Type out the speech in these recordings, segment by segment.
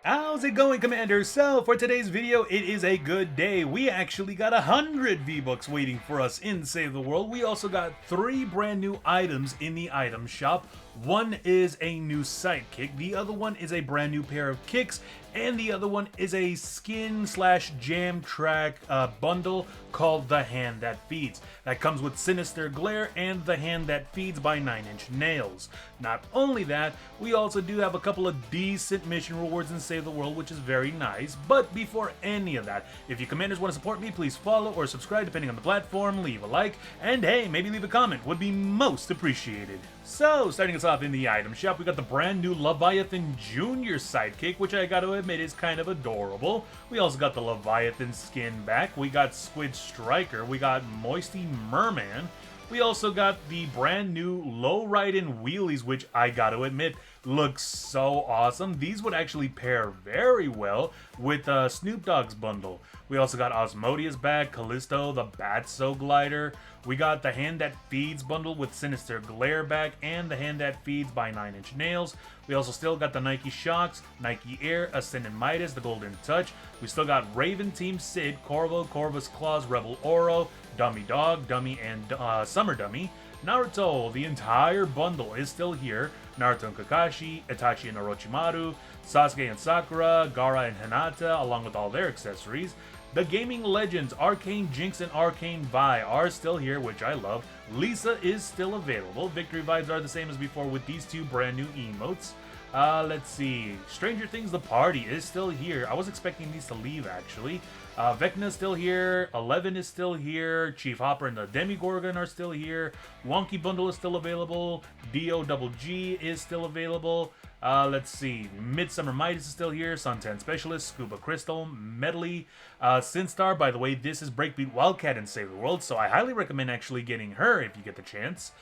How's it going, Commander? So, for today's video, it is a good day. We actually got 100 V-Bucks waiting for us in Save the World. We also got 3 brand new items in the item shop. One is a new Sidekick, the other one is a brand new pair of kicks, and the other one is a skin slash jam track bundle called The Hand That Feeds. That comes with Sinister Glare and The Hand That Feeds by 9 Inch Nails. Not only that, we also do have a couple of decent mission rewards in Save the World, which is very nice. But before any of that, if you commanders want to support me, please follow or subscribe depending on the platform, leave a like, and hey, maybe leave a comment, would be most appreciated. So, starting us off in the item shop, we got the brand new Leviathan Jr. Sidekick, which I gotta admit is kind of adorable. We also got the Leviathan skin back, we got Squid Striker, we got Moisty Merman. We also got the brand new low ride-in wheelies, which I gotta admit looks so awesome. These would actually pair very well with Snoop Dogg's bundle. We also got Osmodius back, Callisto, the Batso glider. We got the Hand That Feeds bundle with Sinister Glare back and the Hand That Feeds by 9 Inch Nails. We also still got the Nike Shocks, Nike Air, Ascendant Midas, the Golden Touch. We still got Raven Team Sid, Corvo, Corvus Claws, Rebel Oro, Dummy Dog, Dummy, and Summer Dummy. Naruto, the entire bundle is still here. Naruto and Kakashi, Itachi and Orochimaru, Sasuke and Sakura, Gaara and Hinata, along with all their accessories. The Gaming Legends, Arcane Jinx and Arcane Vi are still here, which I love. Lisa is still available. Victory vibes are the same as before with these 2 brand new emotes. Let's see. Stranger Things The Party is still here. I was expecting these to leave, actually. Vecna is still here. Eleven is still here. Chief Hopper and the Demigorgon are still here. Wonky Bundle is still available. DOGG is still available. Let's see. Midsummer Midas is still here. Suntan Specialist, Scuba Crystal, Medley, Sinstar. By the way, this is Breakbeat Wildcat in Save the World, so I highly recommend actually getting her if you get the chance.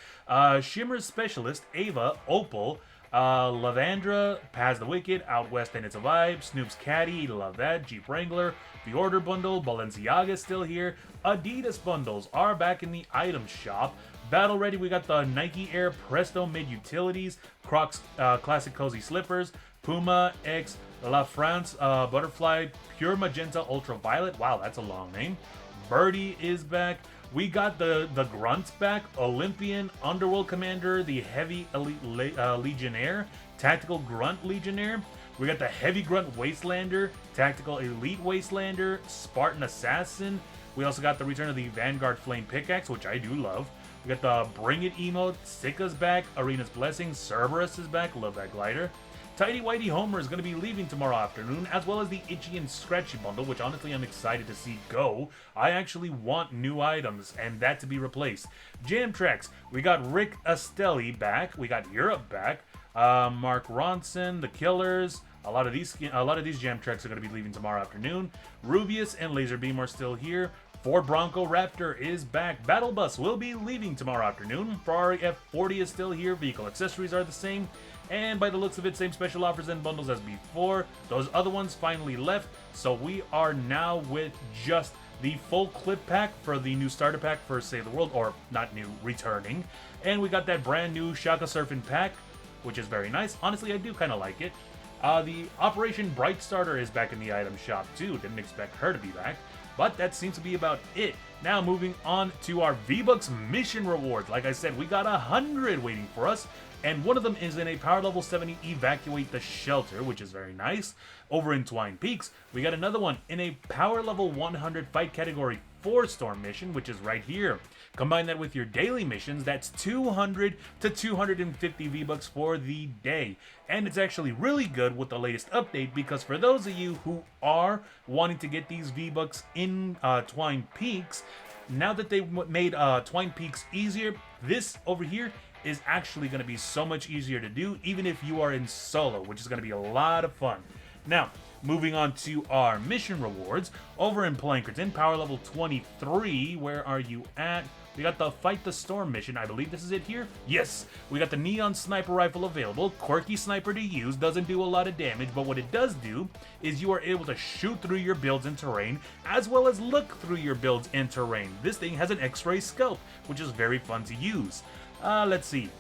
Shimmer Specialist, Ava, Opal, Lavandra, Paz the Wicked, Out West and It's a Vibe, Snoop's Caddy, love that, Jeep Wrangler, the Order Bundle, Balenciaga is still here, Adidas bundles are back in the item shop. Battle ready, we got the Nike Air Presto Mid Utilities, Crocs Classic Cozy Slippers, Puma X La France Butterfly, Pure Magenta Ultraviolet, wow, that's a long name. Birdie is back. We got the Grunts back, Olympian, Underworld Commander, the Heavy Elite Legionnaire, Tactical Grunt Legionnaire. We got the Heavy Grunt Wastelander, Tactical Elite Wastelander, Spartan Assassin. We also got the return of the Vanguard Flame Pickaxe, which I do love. We got the Bring It emote, Sika's back, Arena's Blessing, Cerberus is back, love that glider. Tidy Whitey Homer is going to be leaving tomorrow afternoon, as well as the Itchy and Scratchy bundle, which honestly I'm excited to see go. I actually want new items, and that to be replaced. Jam Tracks, we got Rick Astelli back, we got Europe back, Mark Ronson, The Killers. A lot of these Jam Tracks are going to be leaving tomorrow afternoon. Rubius and Laserbeam are still here. Ford Bronco Raptor is back. Battle Bus will be leaving tomorrow afternoon. Ferrari F40 is still here. Vehicle accessories are the same. And by the looks of it, same special offers and bundles as before. Those other ones finally left. So we are now with just the full clip pack for the new starter pack for Save the World. Or not new, returning. And we got that brand new Shaka Surfing pack, which is very nice. Honestly, I do kind of like it. The Operation Bright Starter is back in the item shop too. Didn't expect her to be back. But that seems to be about it. Now moving on to our V-Bucks mission rewards. Like I said, we got 100 waiting for us. And one of them is in a power level 70 evacuate the shelter, which is very nice. Over in Twine Peaks, we got another one in a power level 100 fight category 4 storm mission, which is right here. Combine that with your daily missions, that's 200 to 250 V-Bucks for the day. And it's actually really good with the latest update, because for those of you who are wanting to get these V-Bucks in Twine Peaks, now that they've made Twine Peaks easier, this over here is actually going to be so much easier to do, even if you are in solo, which is going to be a lot of fun. Now, moving on to our mission rewards, over in Plankerton, power level 23, where are you at? We got the Fight the Storm mission, I believe this is it here? Yes! We got the Neon Sniper Rifle available, quirky sniper to use, doesn't do a lot of damage, but what it does do is you are able to shoot through your builds and terrain, as well as look through your builds and terrain. This thing has an X-ray scope, which is very fun to use. Let's see.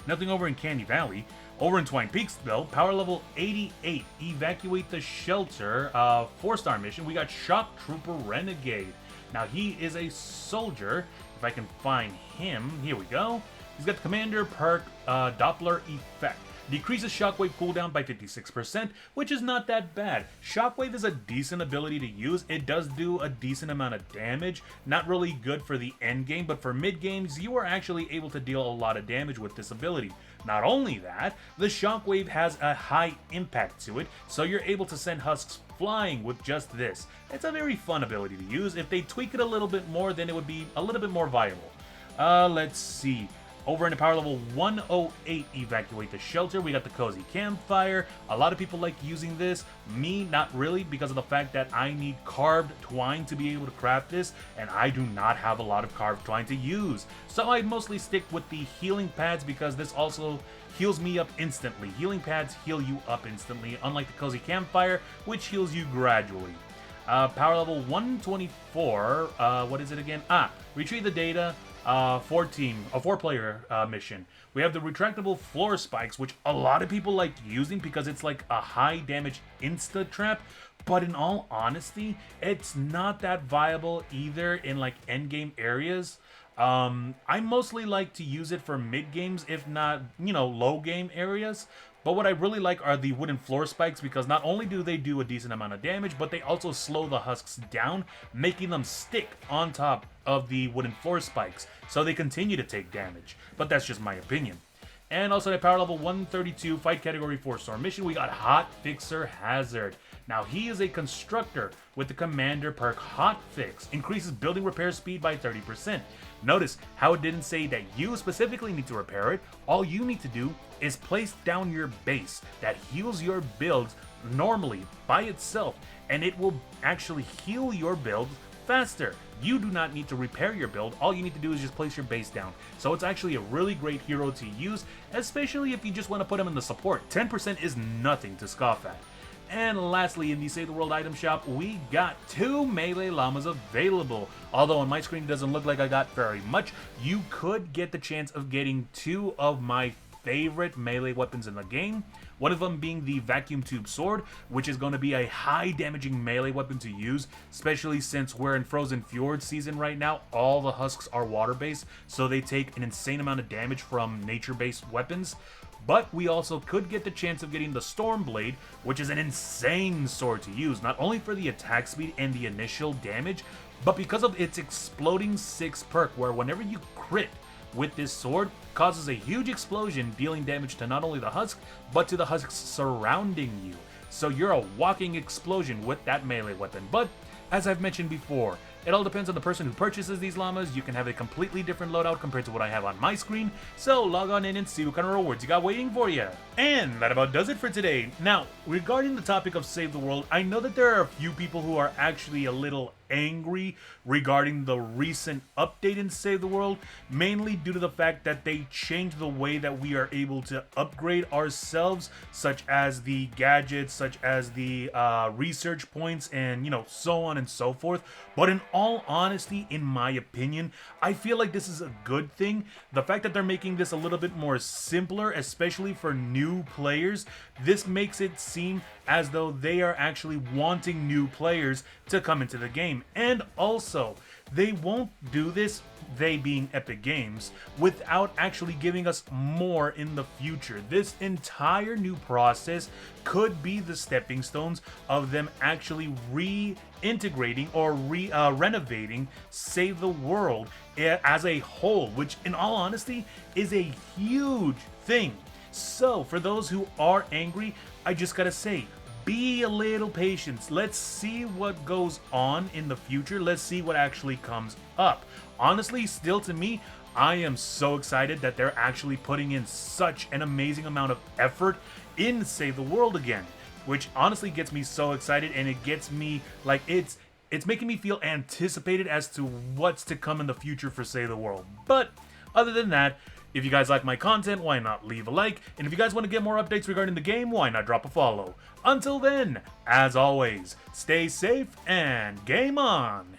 Nothing over in Candy Valley. Over in Twine Peaks, though, power level 88, evacuate the shelter, 4-star mission. We got Shock Trooper Renegade. Now, he is a soldier. If I can find him, here we go. He's got the Commander perk, Doppler Effect. Decreases Shockwave cooldown by 56%, which is not that bad. Shockwave is a decent ability to use. It does do a decent amount of damage. Not really good for the end game, but for mid games, you are actually able to deal a lot of damage with this ability. Not only that, the Shockwave has a high impact to it, so you're able to send Husks flying with just this. It's a very fun ability to use. If they tweak it a little bit more, then it would be a little bit more viable. Let's see. Over in the power level 108, evacuate the shelter. We got the Cozy Campfire. A lot of people like using this. Me, not really, because of the fact that I need carved twine to be able to craft this, and I do not have a lot of carved twine to use. So I mostly stick with the healing pads because this also heals me up instantly. Healing pads heal you up instantly, unlike the Cozy Campfire, which heals you gradually. Power level 124, what is it again? Retrieve the data. 4-player mission. We have the retractable floor spikes, which a lot of people like using because it's like a high damage insta trap. But in all honesty, it's not that viable either in like end game areas. I mostly like to use it for mid games, if not, low game areas. But what I really like are the wooden floor spikes because not only do they do a decent amount of damage, but they also slow the Husks down, making them stick on top of the wooden floor spikes, so they continue to take damage. But that's just my opinion. And also at power level 132, fight category 4-star mission, we got Hot Fixer Hazard. Now he is a constructor with the Commander perk Hot Fix, increases building repair speed by 30%. Notice how it didn't say that you specifically need to repair it. All you need to do is place down your base that heals your builds normally by itself, and it will actually heal your build faster. You do not need to repair your build. All you need to do is just place your base down. So it's actually a really great hero to use, especially if you just want to put him in the support. 10% is nothing to scoff at. And lastly, in the Save the World item shop, we got 2 melee llamas available. Although on my screen it doesn't look like I got very much, you could get the chance of getting 2 of my favorite melee weapons in the game. One of them being the Vacuum Tube Sword, which is going to be a high damaging melee weapon to use, especially since we're in Frozen Fjord season right now. All the Husks are water-based, so they take an insane amount of damage from nature-based weapons. But we also could get the chance of getting the Storm Blade, which is an insane sword to use, not only for the attack speed and the initial damage, but because of its Exploding 6 perk, where whenever you crit with this sword, causes a huge explosion, dealing damage to not only the Husk, but to the Husks surrounding you. So you're a walking explosion with that melee weapon. But as I've mentioned before, it all depends on the person who purchases these llamas. You can have a completely different loadout compared to what I have on my screen, so log on in and see what kind of rewards you got waiting for you. And that about does it for today. Now, regarding the topic of Save the World, I know that there are a few people who are actually a little angry regarding the recent update in Save the World, mainly due to the fact that they changed the way that we are able to upgrade ourselves, such as the gadgets, such as the research points, and so on and so forth. But in all honesty, in my opinion, I feel like this is a good thing. The fact that they're making this a little bit more simpler, especially for new players, this makes it seem as though they are actually wanting new players to come into the game. And also, they won't do this, they being Epic Games, without actually giving us more in the future. This entire new process could be the stepping stones of them actually reintegrating or renovating Save the World as a whole, which in all honesty is a huge thing. So for those who are angry, I just gotta say, be a little patient. Let's see what goes on in the future. Let's see what actually comes up. Honestly, still to me, I am so excited that they're actually putting in such an amazing amount of effort in Save the World again, which honestly gets me so excited, and it gets me like it's making me feel anticipated as to what's to come in the future for Save the World. But other than that, if you guys like my content, why not leave a like? And if you guys want to get more updates regarding the game, why not drop a follow? Until then, as always, stay safe and game on!